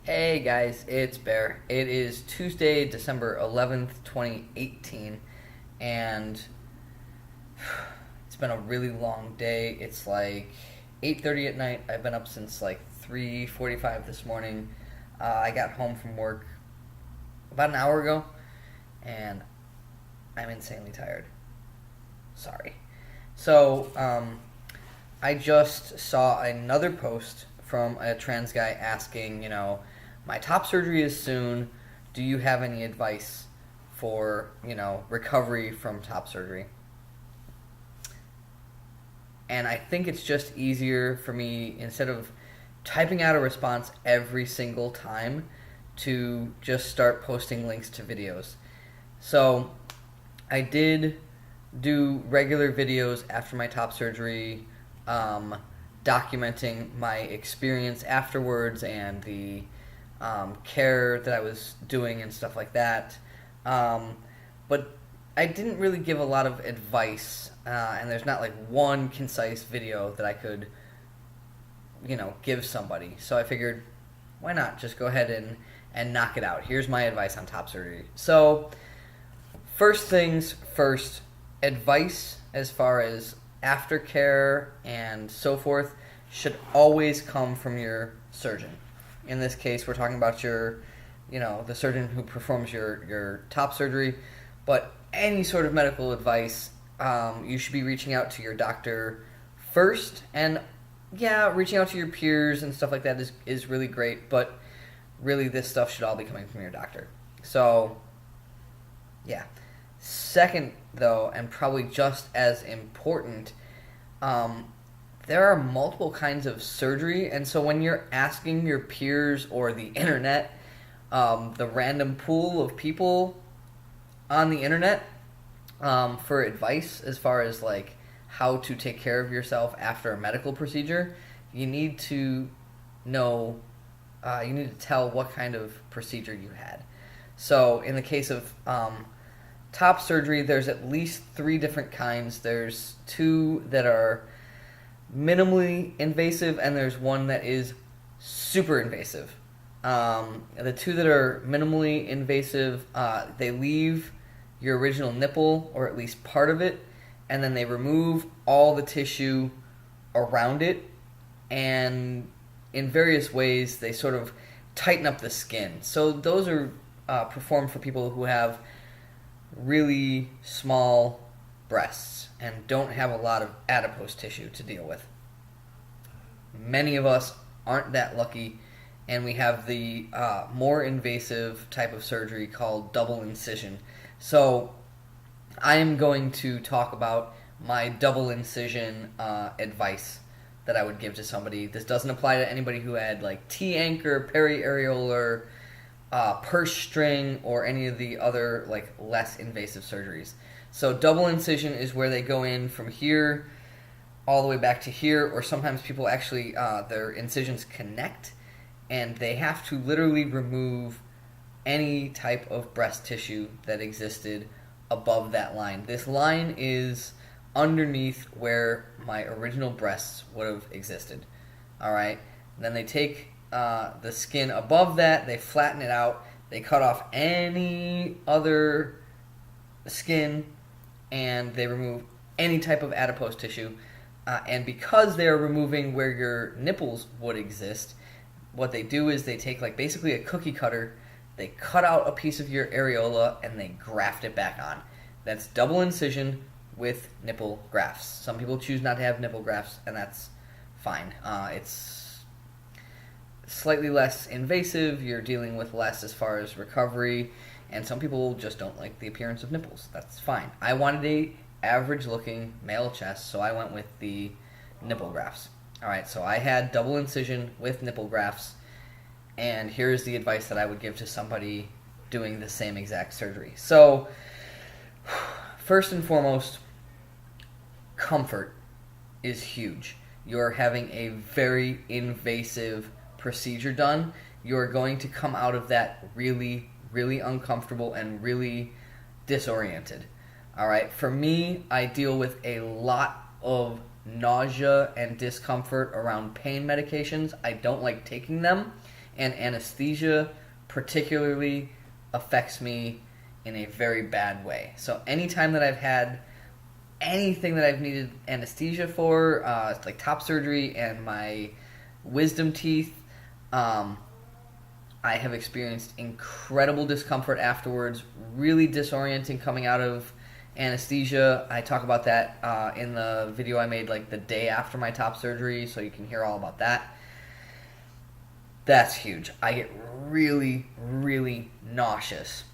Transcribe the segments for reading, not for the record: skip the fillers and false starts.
Hey guys, it's Bear. It is Tuesday, December 11th, 2018, and it's been a really long day. It's like 8:30 at night. I've been up since like 3:45 this morning. I got home from work about an hour ago, and I'm insanely tired. Sorry. So, I just saw another post from a trans guy asking, my top surgery is soon. Do you have any advice for, recovery from top surgery? And I think it's just easier for me, instead of typing out a response every single time, to just start posting links to videos. So I did do regular videos after my top surgery, documenting my experience afterwards and the care that I was doing and stuff like that. But I didn't really give a lot of advice, and there's not like one concise video that I could, give somebody. So I figured, why not just go ahead and knock it out. Here's my advice on top surgery. So, first things first, advice as far as aftercare and so forth should always come from your surgeon. In this case, we're talking about the surgeon who performs your top surgery, but any sort of medical advice, you should be reaching out to your doctor first. And yeah, reaching out to your peers and stuff like that is really great, but really this stuff should all be coming from your doctor. So, yeah. Second, though, and probably just as important, there are multiple kinds of surgery, and so when you're asking your peers or the internet, the random pool of people on the internet, for advice as far as like how to take care of yourself after a medical procedure, you need to know, you need to tell what kind of procedure you had. So in the case of top surgery, there's at least 3 different kinds. There's 2 that are minimally invasive, and there's 1 that is super invasive. The 2 that are minimally invasive, they leave your original nipple, or at least part of it, and then they remove all the tissue around it, and in various ways they sort of tighten up the skin. So those are performed for people who have really small breasts and don't have a lot of adipose tissue to deal with. Many of us aren't that lucky, and we have the more invasive type of surgery called double incision. So I am going to talk about my double incision advice that I would give to somebody. This doesn't apply to anybody who had like T-anchor, periareolar, purse string, or any of the other like less invasive surgeries. So double incision is where they go in from here all the way back to here, or sometimes people actually their incisions connect, and they have to literally remove any type of breast tissue that existed above that line. This line is underneath where my original breasts would have existed. All right. Then they take the skin above that, they flatten it out, they cut off any other skin, and they remove any type of adipose tissue. And because they are removing where your nipples would exist, what they do is they take like basically a cookie cutter, they cut out a piece of your areola, and they graft it back on. That's double incision with nipple grafts. Some people choose not to have nipple grafts, and that's fine. It's slightly less invasive, you're dealing with less as far as recovery, and some people just don't like the appearance of nipples. That's fine. I wanted a average looking male chest, so I went with the nipple grafts. Alright, so I had double incision with nipple grafts, and here's the advice that I would give to somebody doing the same exact surgery. So, first and foremost, comfort is huge. You're having a very invasive procedure done. You're going to come out of that really, really uncomfortable and really disoriented. All right, for me, I deal with a lot of nausea and discomfort around pain medications. I don't like taking them. and anesthesia particularly affects me in a very bad way. So anytime that I've had anything that I've needed anesthesia for, like top surgery and my wisdom teeth, I have experienced incredible discomfort afterwards, really disorienting coming out of anesthesia. I talk about that in the video I made like the day after my top surgery, so you can hear all about that. That's huge. I get really, really nauseous.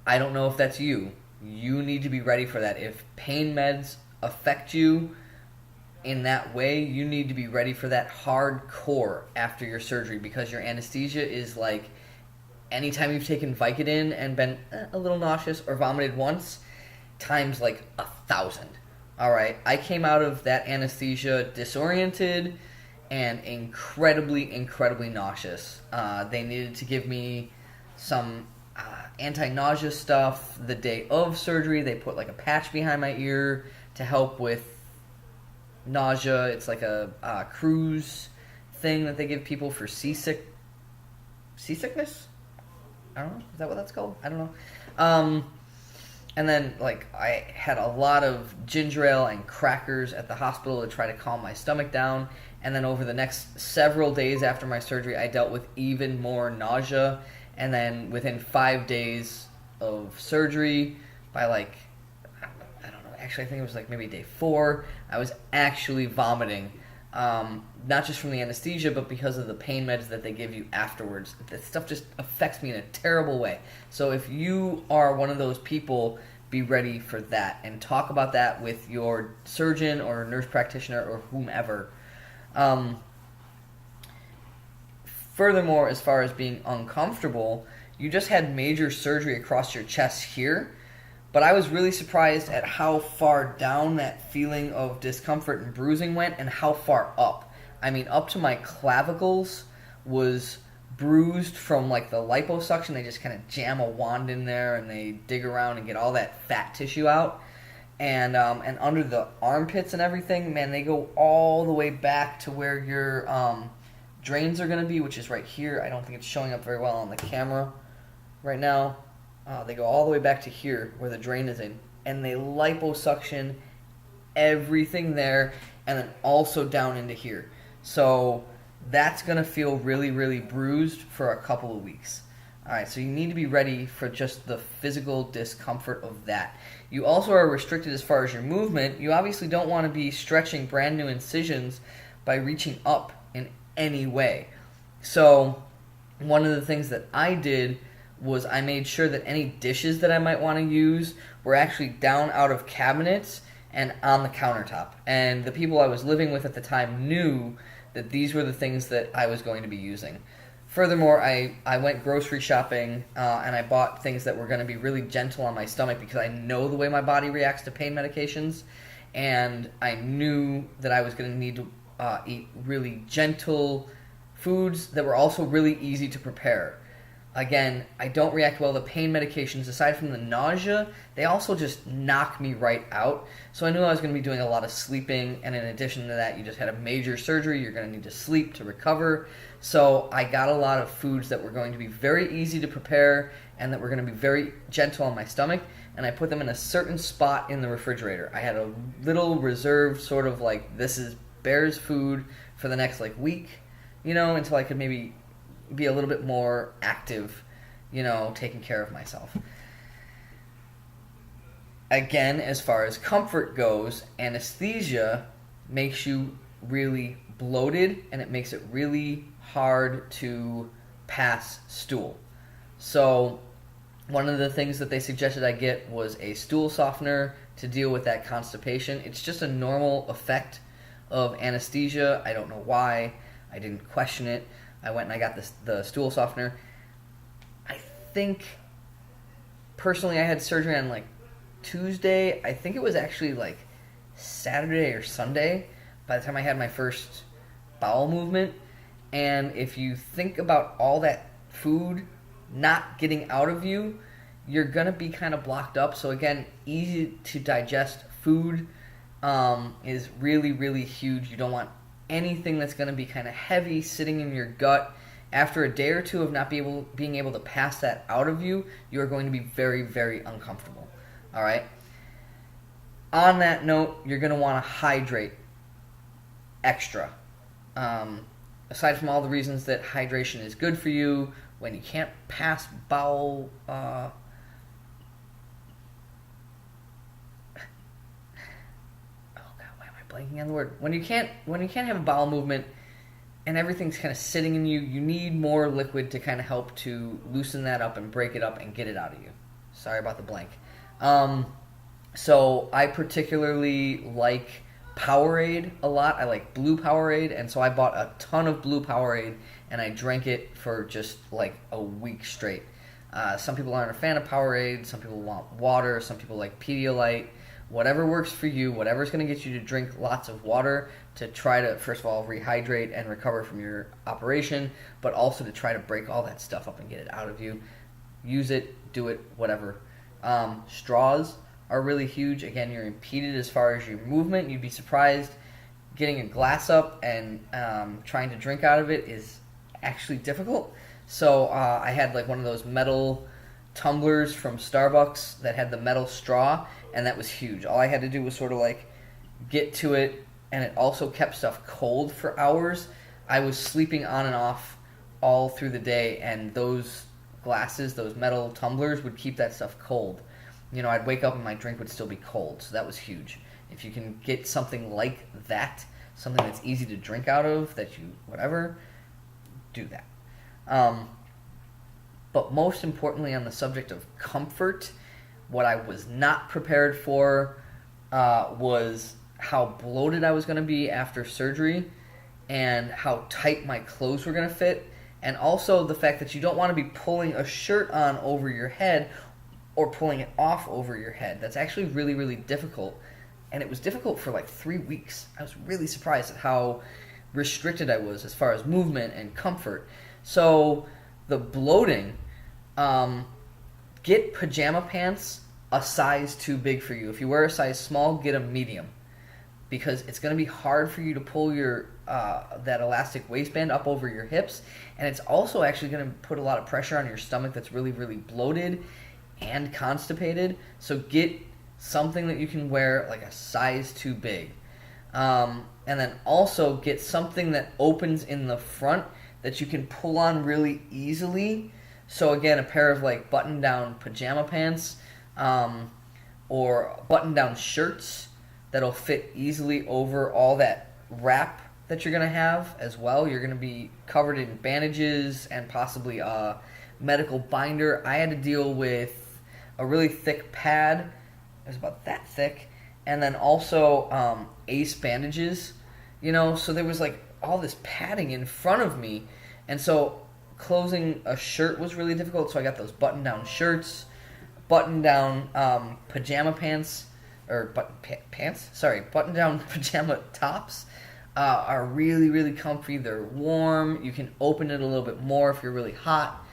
I don't know if that's you. You need to be ready for that. If pain meds affect you in that way, you need to be ready for that hardcore after your surgery, because your anesthesia is like anytime you've taken Vicodin and been a little nauseous or vomited once, times like 1,000. All right, I came out of that anesthesia disoriented and incredibly, incredibly nauseous. They needed to give me some anti-nausea stuff the day of surgery. They put like a patch behind my ear to help with nausea. It's like a cruise thing that they give people for seasickness. I don't know. Is that what that's called? I don't know. And then like I had a lot of ginger ale and crackers at the hospital to try to calm my stomach down. And then over the next several days after my surgery, I dealt with even more nausea. And then within 5 days of surgery, by like, I don't know, actually I think it was like maybe day 4, I was actually vomiting. Not just from the anesthesia, but because of the pain meds that they give you afterwards. That stuff just affects me in a terrible way. So if you are one of those people, be ready for that. And talk about that with your surgeon or nurse practitioner or whomever. Furthermore, as far as being uncomfortable, you just had major surgery across your chest here, but I was really surprised at how far down that feeling of discomfort and bruising went and how far up. I mean, up to my clavicles was bruised from like the liposuction. They just kind of jam a wand in there and they dig around and get all that fat tissue out. And under the armpits and everything, man, they go all the way back to where your drains are going to be, which is right here. I don't think it's showing up very well on the camera right now. They go all the way back to here where the drain is in, and they liposuction everything there and then also down into here. So that's going to feel really, really bruised for a couple of weeks. All right, so you need to be ready for just the physical discomfort of that. You also are restricted as far as your movement. You obviously don't want to be stretching brand new incisions by reaching up in any way. So one of the things that I did was I made sure that any dishes that I might want to use were actually down out of cabinets and on the countertop. And the people I was living with at the time knew that these were the things that I was going to be using. Furthermore, I went grocery shopping and I bought things that were going to be really gentle on my stomach because I know the way my body reacts to pain medications, and I knew that I was going to need to eat really gentle foods that were also really easy to prepare. Again, I don't react well to pain medications. Aside from the nausea, they also just knock me right out. So I knew I was going to be doing a lot of sleeping, and in addition to that, you just had a major surgery. You're going to need to sleep to recover. So I got a lot of foods that were going to be very easy to prepare and that were going to be very gentle on my stomach, and I put them in a certain spot in the refrigerator. I had a little reserved sort of like, this is Bear's food for the next like week, until I could maybe be a little bit more active, taking care of myself. Again, as far as comfort goes, anesthesia makes you really bloated, and it makes it really hard to pass stool. So one of the things that they suggested I get was a stool softener to deal with that constipation. It's just a normal effect of anesthesia. I don't know why. I didn't question it. I went and I got the stool softener. I think, personally, I had surgery on like Tuesday. I think it was actually like Saturday or Sunday by the time I had my first bowel movement. And if you think about all that food not getting out of you, you're going to be kind of blocked up. So again, easy to digest food is really, really huge. You don't want anything that's going to be kind of heavy sitting in your gut After a day or two of not being able to pass that out of you, you are going to be very, very uncomfortable. All right? On that note, you're going to want to hydrate extra. Aside from all the reasons that hydration is good for you, when you can't pass bowel... oh God, why am I blanking on the word? When you can't have a bowel movement and everything's kind of sitting in you, you need more liquid to kind of help to loosen that up and break it up and get it out of you. Sorry about the blank. So I particularly like Powerade a lot. I like Blue Powerade, and so I bought a ton of Blue Powerade, and I drank it for just like a week straight. Some people aren't a fan of Powerade. Some people want water. Some people like Pedialyte. Whatever works for you, whatever's going to get you to drink lots of water to try to, first of all, rehydrate and recover from your operation, but also to try to break all that stuff up and get it out of you. Use it, do it, whatever. Straws are really huge. Again, you're impeded as far as your movement. You'd be surprised getting a glass up and trying to drink out of it is actually difficult. So I had like one of those metal tumblers from Starbucks that had the metal straw, and that was huge. All I had to do was sort of like get to it, and it also kept stuff cold for hours. I was sleeping on and off all through the day, and those glasses, those metal tumblers, would keep that stuff cold. You know, I'd wake up and my drink would still be cold, so that was huge. If you can get something like that, something that's easy to drink out of, that you, whatever, do that. But most importantly, on the subject of comfort, what I was not prepared for was how bloated I was going to be after surgery and how tight my clothes were going to fit, and also the fact that you don't want to be pulling a shirt on over your head or pulling it off over your head. That's actually really, really difficult, and it was difficult for like 3 weeks. I was really surprised at how restricted I was as far as movement and comfort. So the bloating, get pajama pants a size too big for you. If you wear a size small, get a medium, because it's going to be hard for you to pull your that elastic waistband up over your hips, and it's also actually going to put a lot of pressure on your stomach that's really, really bloated and constipated. So get something that you can wear like a size too big, and then also get something that opens in the front that you can pull on really easily. So again, a pair of like button-down pajama pants, or button-down shirts that'll fit easily over all that wrap that you're going to have as well. You're going to be covered in bandages and possibly a medical binder. I had to deal with a really thick pad. It was about that thick. And then also ace bandages, you know, so there was like all this padding in front of me. And so closing a shirt was really difficult, so I got those button-down shirts, button-down pajama pants, or button-down pajama tops are really, really comfy. They're warm. You can open it a little bit more if you're really hot.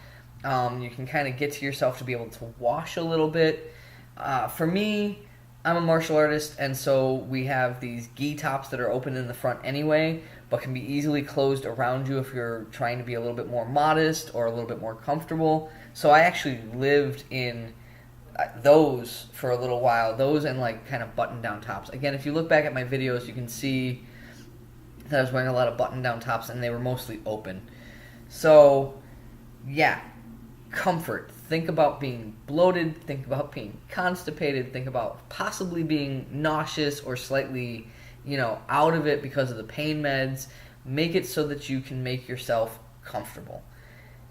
You can kind of get to yourself to be able to wash a little bit. For me, I'm a martial artist, and so we have these gi tops that are open in the front anyway, but can be easily closed around you if you're trying to be a little bit more modest or a little bit more comfortable. So I actually lived in those for a little while, those and like kind of button-down tops. Again, if you look back at my videos, you can see that I was wearing a lot of button-down tops, and they were mostly open. So, yeah, comfort. Think about being bloated, think about being constipated, think about possibly being nauseous or slightly, you know, out of it because of the pain meds. Make it so that you can make yourself comfortable.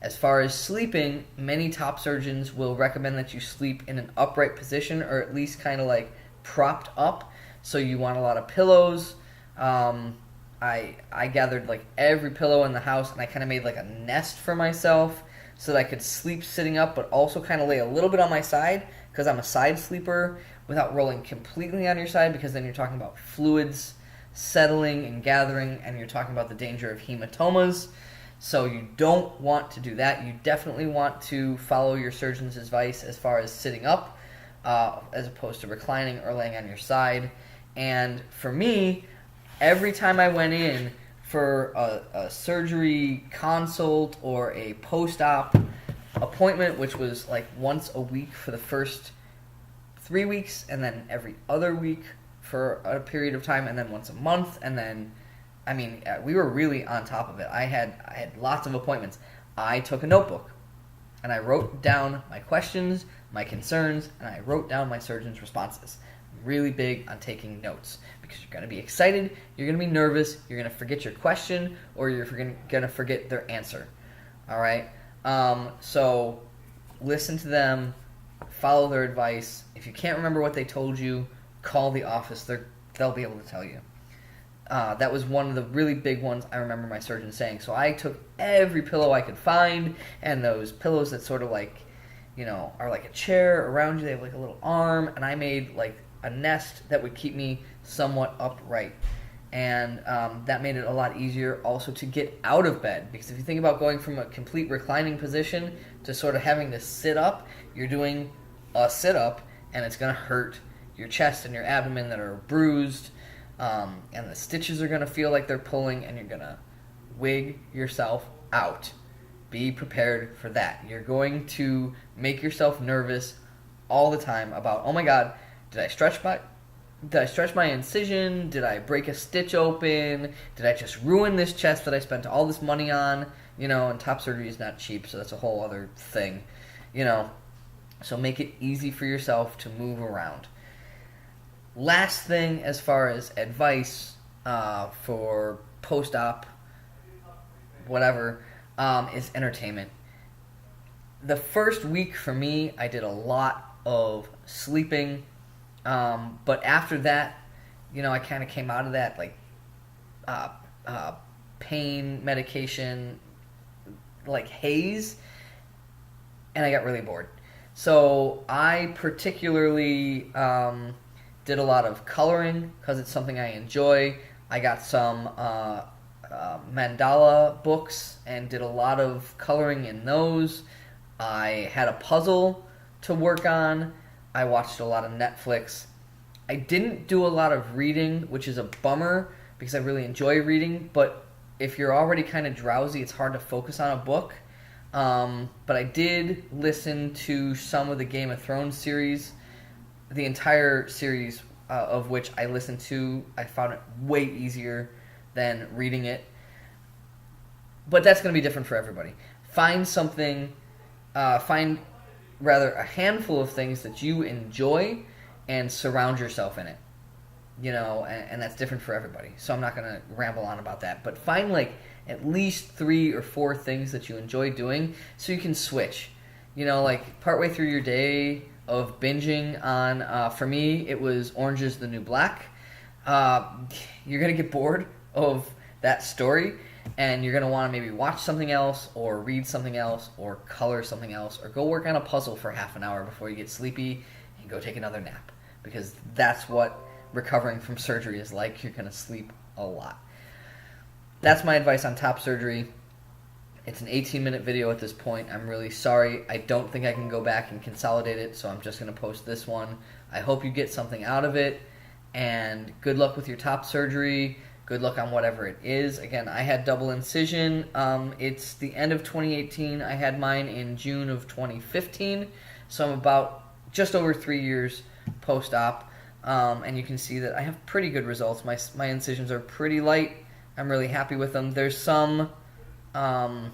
As far as sleeping, many top surgeons will recommend that you sleep in an upright position, or at least kind of like propped up. So you want a lot of pillows. I gathered like every pillow in the house, and I kind of made like a nest for myself so that I could sleep sitting up, but also kind of lay a little bit on my side, because I'm a side sleeper, without rolling completely on your side, because then you're talking about fluids settling and gathering, and you're talking about the danger of hematomas. So you don't want to do that. You definitely want to follow your surgeon's advice as far as sitting up, as opposed to reclining or laying on your side. And for me, every time I went in for a surgery consult or a post-op appointment, which was like once a week for the first 3 weeks, and then every other week for a period of time, and then once a month, and then, I mean, we were really on top of it. I had lots of appointments. I took a notebook, and I wrote down my questions, my concerns, and I wrote down my surgeon's responses. I'm really big on taking notes, because you're going to be excited, you're going to be nervous, you're going to forget your question, or you're going to forget their answer. All right? So listen to them, follow their advice. If you can't remember what they told you, call the office. They'll be able to tell you. That was one of the really big ones I remember my surgeon saying. So I took every pillow I could find, and those pillows that sort of like, you know, are like a chair around you. They have like a little arm, and I made like a nest that would keep me somewhat upright. And that made it a lot easier also to get out of bed, because if you think about going from a complete reclining position to sort of having to sit up, you're doing a sit-up, and it's going to hurt your chest and your abdomen that are bruised, and the stitches are going to feel like they're pulling, and you're going to wig yourself out. Be prepared for that. You're going to make yourself nervous all the time about, oh my God, did I stretch my incision? Did I break a stitch open? Did I just ruin this chest that I spent all this money on? You know, and top surgery is not cheap, so that's a whole other thing. You know, so make it easy for yourself to move around. Last thing as far as advice for post-op, whatever, is entertainment. The first week for me, I did a lot of sleeping. But after that, you know, I kind of came out of that, like, pain medication, like, haze, and I got really bored. So I particularly did a lot of coloring, because it's something I enjoy. I got some mandala books and did a lot of coloring in those. I had a puzzle to work on. I watched a lot of Netflix. I didn't do a lot of reading, which is a bummer because I really enjoy reading, but if you're already kind of drowsy, it's hard to focus on a book. But I did listen to some of the Game of Thrones series, the entire series of which I listened to. I found it way easier than reading it. But that's going to be different for everybody. Find a handful of things that you enjoy and surround yourself in it. You know, and that's different for everybody. So I'm not going to ramble on about that. But find like at least 3 or 4 things that you enjoy doing so you can switch. You know, like partway through your day of binging on, for me, it was Orange is the New Black. You're going to get bored of that story, and you're going to want to maybe watch something else or read something else or color something else or go work on a puzzle for half an hour before you get sleepy and go take another nap, because that's what recovering from surgery is like. You're going to sleep a lot. That's my advice on top surgery. It's an 18-minute video at this point. I'm really sorry. I don't think I can go back and consolidate it, so I'm just going to post this one. I hope you get something out of it, and good luck with your top surgery. Good luck on whatever it is. Again, I had double incision. It's the end of 2018. I had mine in June of 2015, so I'm about just over 3 years post-op, and you can see that I have pretty good results. My incisions are pretty light. I'm really happy with them. There's some... I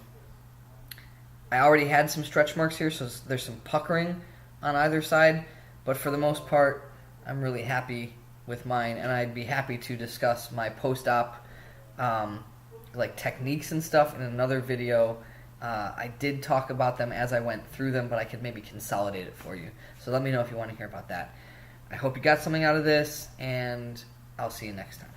already had some stretch marks here, so there's some puckering on either side, but for the most part, I'm really happy with mine, and I'd be happy to discuss my post-op like techniques and stuff in another video. I did talk about them as I went through them, but I could maybe consolidate it for you. So let me know if you want to hear about that. I hope you got something out of this, and I'll see you next time.